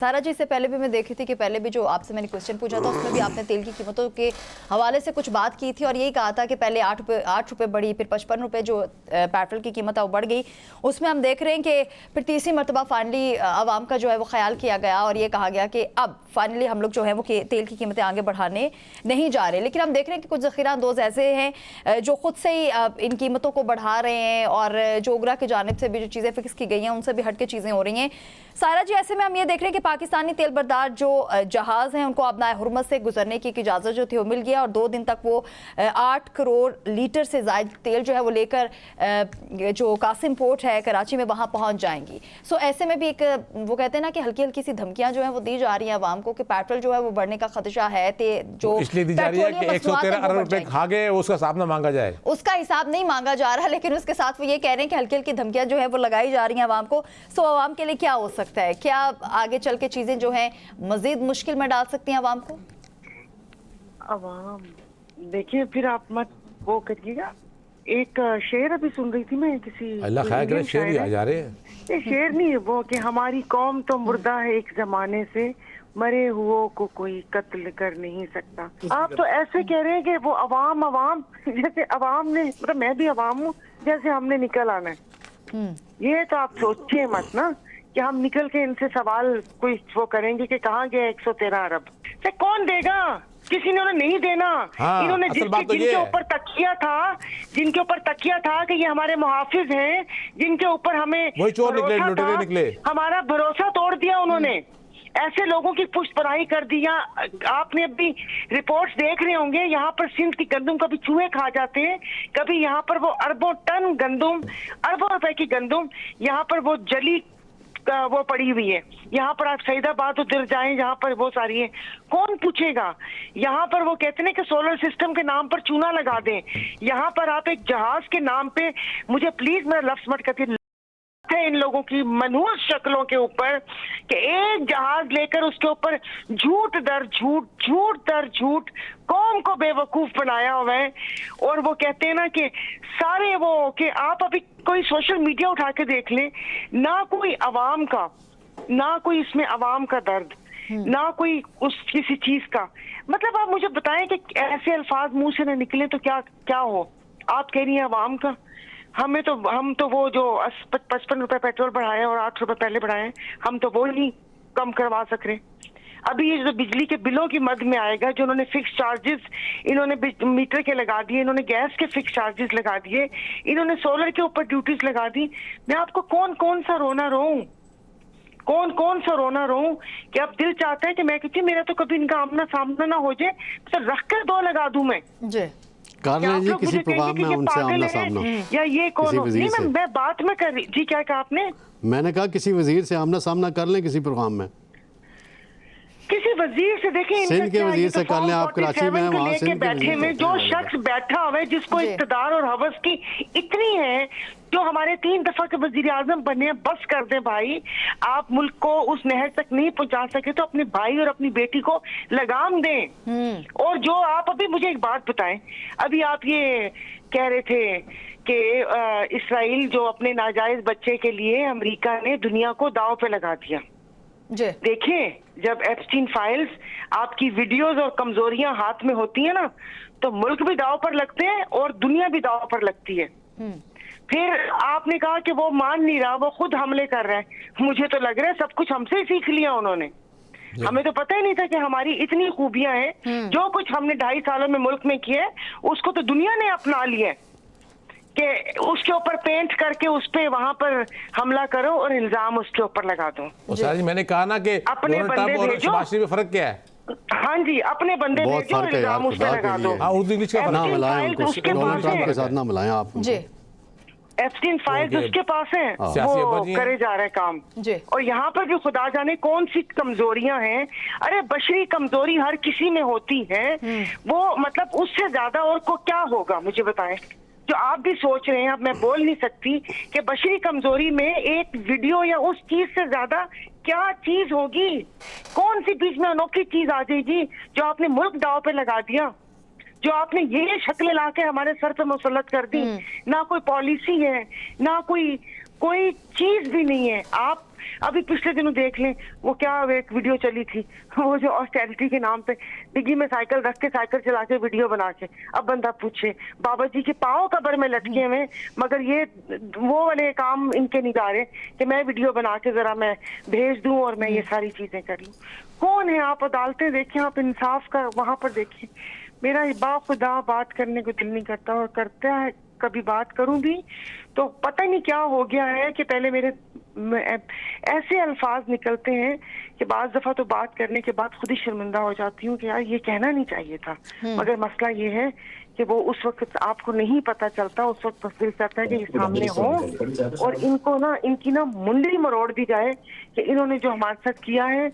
सारा जी, से पहले भी मैं देखी थी कि पहले भी जो आपसे मैंने क्वेश्चन पूछा था उसमें भी आपने तेल की कीमतों के हवाले से कुछ बात की थी और यही कहा था कि पहले 8 रुपये बढ़ी, फिर 55 रुपये जो पेट्रोल की कीमत है वो बढ़ गई। उसमें हम देख रहे हैं कि फिर तीसरी मरतबा फाइनली आवाम का जो है वो ख्याल किया गया और ये कहा गया कि अब फाइनली हम लोग जो है वो तेल की कीमतें आगे बढ़ाने नहीं जा रहे। लेकिन हम देख रहे हैं कि कुछ ज़ख़ीरा अंदोज़ ऐसे हैं जो खुद से ही इन कीमतों को बढ़ा रहे हैं और जो उगरा की जानिब से भी जो चीज़ें फिक्स की गई हैं उनसे भी हट के चीज़ें हो रही हैं। सारा जी, ऐसे में हम ये देख रहे हैं कि पाकिस्तानी तेल बरदार जो जहाज़ हैं उनको अपना हुर्मत से गुजरने की इजाज़त जो थी वो मिल गया और 2 दिन तक वो 8 करोड़ लीटर से ज़ायद तेल जो है वो लेकर जो कासिम पोर्ट है कराची में वहाँ पहुँच जाएंगी। सो ऐसे में भी एक वो कहते हैं ना कि हल्की हल्की सी धमकियाँ जो हैं वो दी जा रही हैं आवाम को कि पेट्रोल जो है वो बढ़ने का खदशा है। जो इसलिए दी जा रही है कि 113 अरब रुपए खा गए उसका हिसाब ना मांगा जाए, उसका हिसाब नहीं मांगा जा रहा, लेकिन उसके साथ वो ये कह रहे हैं कि हल्की हल्की धमकियाँ जो है वो लगाई जा रही हैं आवाम को। सो आवाम के लिए क्या हो सकता है? क्या आगे चल के चीजें जो हैं मजीद मुश्किल में डाल सकती हैं आवाम को? आवाम देखिए, फिर आप मत वो करिएगा। एक शेर अभी सुन रही थी मैं, किसी अल्लाह खैर करे, शेर ही आ जा रहे हैं। ये शेर नहीं है वो कि हमारी कौम तो मुर्दा है एक जमाने से, मरे हुओं को कोई कत्ल कर नहीं सकता। आप तो ऐसे कह रहे हैं कि वो अवाम जैसे अवाम ने, मतलब मैं भी अवाम हूँ, जैसे हमने निकल आना है। ये तो आप सोचिए मत ना कि हम निकल के इनसे सवाल कोई वो करेंगे कि कहाँ गया 113 अरब से, कौन देगा? किसी ने उन्हें नहीं देना। हाँ, इन्होंने जिनके ऊपर तकिया था कि ये हमारे मुहाफिज हैं, जिनके ऊपर हमें वही चोर निकले, लुटेरे निकले, हमारा भरोसा तोड़ दिया उन्होंने। ऐसे लोगों की पुष्टपराई कर दिया। आपने अभी रिपोर्ट्स देख रहे होंगे, यहाँ पर सिंध की गंदुम कभी चूहे खा जाते हैं, कभी यहाँ पर वो अरबों टन गंदुम, अरबों रुपए की गंदुम यहाँ पर वो जली वो पड़ी हुई है। यहाँ पर आप सईदाबाद उधर जाएं, यहाँ पर वो सारी है, कौन पूछेगा? यहाँ पर वो कहते हैं कि सोलर सिस्टम के नाम पर चूना लगा दें। यहाँ पर आप एक जहाज के नाम पे, मुझे प्लीज मेरा लफ्ज मत करती है इन लोगों की मनहूस शक्लों के ऊपर कि एक जहाज लेकर उसके ऊपर झूठ दर झूठ कौम को बेवकूफ बनाया हुआ है। और वो कहते हैं ना कि सारे वो कि आप अभी कोई सोशल मीडिया उठा के देख लें, ना कोई अवाम का, ना कोई इसमें अवाम का दर्द, ना कोई उस किसी चीज का। मतलब आप मुझे बताएं कि ऐसे अल्फाज मुंह से न निकले तो क्या हो? आप कह रही हैं अवाम का। हम तो वो जो 55 रुपए पेट्रोल बढ़ाए और 8 रुपए पहले बढ़ाए, हम तो वो नहीं कम करवा सक रहे। अभी ये जो बिजली के बिलों की मद में आएगा, जो उन्होंने फिक्स चार्जेस इन्होंने मीटर के लगा दिए, इन्होंने गैस के फिक्स चार्जेस लगा दिए, इन्होंने सोलर के ऊपर ड्यूटीज लगा दी। मैं आपको कौन सा रोना रोऊं कि अब दिल चाहता है कि मैं कहती मेरा तो कभी इनका आमना सामना ना हो जाए, तो रख कर 2 लगा दूं मैं जी। कर लें जी किसी प्रोग्राम में उनसे आमना सामना, या ये कौन? नहीं, मैं बात में कर रही जी। क्या कहा आपने? मैंने कहा किसी वजीर से आमना सामना कर लें किसी प्रोग्राम में, किसी वजीर से। देखें, सिंध के वजीर से कर लें। आप कराची में हैं, वहाँ सिंध के बैठे में जो शख्स बैठा हुआ है, जिसको इक़्तिदार और हवस की इतनी है, जो हमारे 3 दफा के वजीर आजम बने हैं, बस कर दें भाई। आप मुल्क को उस नहर तक नहीं पहुंचा सके तो अपने भाई और अपनी बेटी को लगाम दें। और जो आप अभी मुझे एक बात बताएं, अभी आप ये कह रहे थे कि इसराइल जो अपने नाजायज बच्चे के लिए अमेरिका ने दुनिया को दांव पे लगा दिया। देखिए, जब एप्स्टीन फाइल्स आपकी वीडियोस और कमजोरियां हाथ में होती है ना, तो मुल्क भी दांव पर लगते हैं और दुनिया भी दांव पर लगती है। फिर आपने कहा कि वो मान नहीं रहा, वो खुद हमले कर रहा है। मुझे तो लग रहा है सब कुछ हमसे ही सीख लिया उन्होंने। हमें तो पता ही नहीं था कि हमारी इतनी खूबियां हैं। जो कुछ हमने 2.5 सालों में मुल्क में किया है, उसको तो दुनिया ने अपना लिया कि उसके ऊपर पेंट करके उस पे वहां पर हमला करो और इल्जाम उसके ऊपर लगा दो। मैंने कहा ना कि अपने बंदे भेजो। में फर्क क्या है? हाँ जी, अपने बंदे भेजो और इल्जाम उस पे लगा दो। उर्दू इंग्लिश का ना मिलाएं उनको, डोनाल्ड ट्रंप के साथ ना मिलाएं आप जी। एप्स्टीन फाइल्स उसके पास हैं, वो करे जा रहे काम। और यहाँ पर भी खुदा जाने कौन सी कमजोरियां हैं। अरे बशरी कमजोरी हर किसी में होती है, वो मतलब उससे ज्यादा और को क्या होगा मुझे बताएं, जो आप भी सोच रहे हैं। अब मैं बोल नहीं सकती कि बशरी कमजोरी में एक वीडियो या उस चीज से ज्यादा क्या चीज होगी? कौन सी बीच में अनोखी चीज आ जाएगी जो आपने मुल्क दाव पे लगा दिया, जो आपने ये शक्ल लाके हमारे सर पे मुसल्लत कर दी? ना कोई पॉलिसी है, ना कोई चीज भी नहीं है। आप अभी पिछले दिनों देख लें, वो क्या एक वीडियो चली थी, वो जो ऑस्टेरिटी के नाम पे डिग्गी में साइकिल रख के साइकिल चला के वीडियो बना के। अब बंदा पूछे बाबा जी के पाँव कब्र में लटके हुए, मगर ये वो वाले काम इनके नहीं जा रहे कि मैं वीडियो बना के जरा मैं भेज दूं और मैं ये सारी चीजें कर लूं। कौन है आप? अदालतें देखें, आप इंसाफ का वहां पर देखें। मेरा बाखुदा बात करने को दिल नहीं करता, और करता है कभी बात करूं भी तो पता नहीं क्या हो गया है कि पहले मेरे ऐसे अल्फाज निकलते हैं कि बाज दफा तो बात करने के बाद खुद ही शर्मिंदा हो जाती हूँ कि यार ये कहना नहीं चाहिए था। मगर मसला ये है कि वो उस वक्त आपको नहीं पता चलता, उस वक्त बस दिल चाहता है कि ये सामने हो और इनको ना, इनकी ना मुंडी मरोड़ दी जाए कि इन्होंने जो हमारे साथ किया है